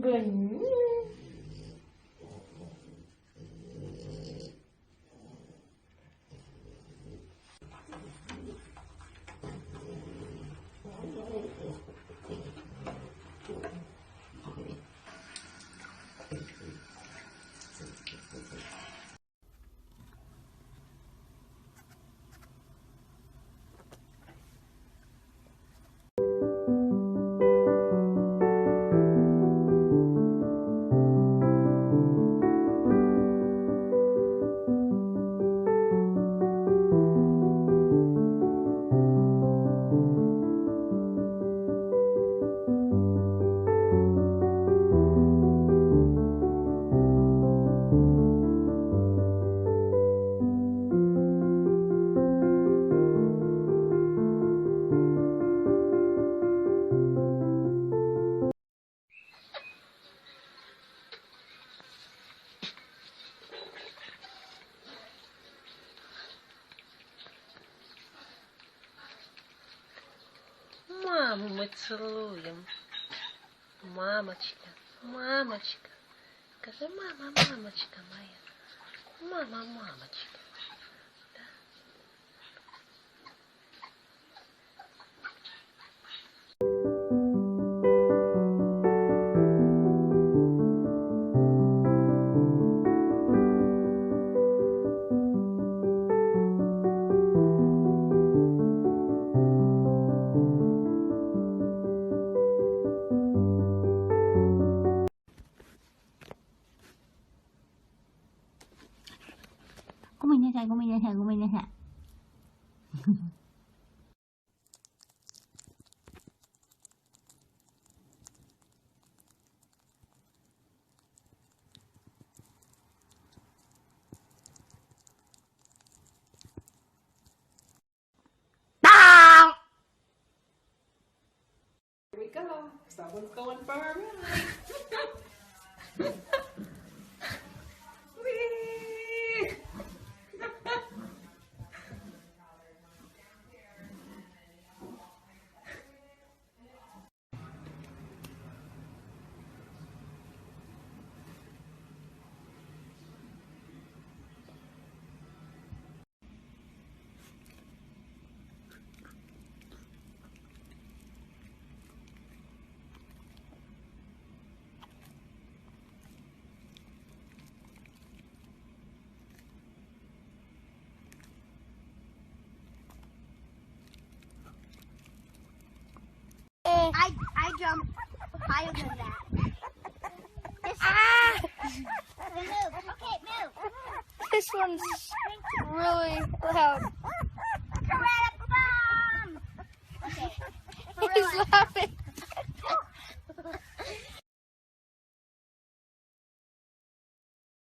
Ganyan. Маму мы целуем. Мамочка, мамочка. Скажи, мама, мамочка моя. Мама, мамочка. Của mình như thế, của mình như thế, của mình như thế. Here we go. Someone's going for a ride. Whee! I jump higher than that. Move. Okay, move. This one's really loud. Correct bomb. Okay. For real, He's laughing.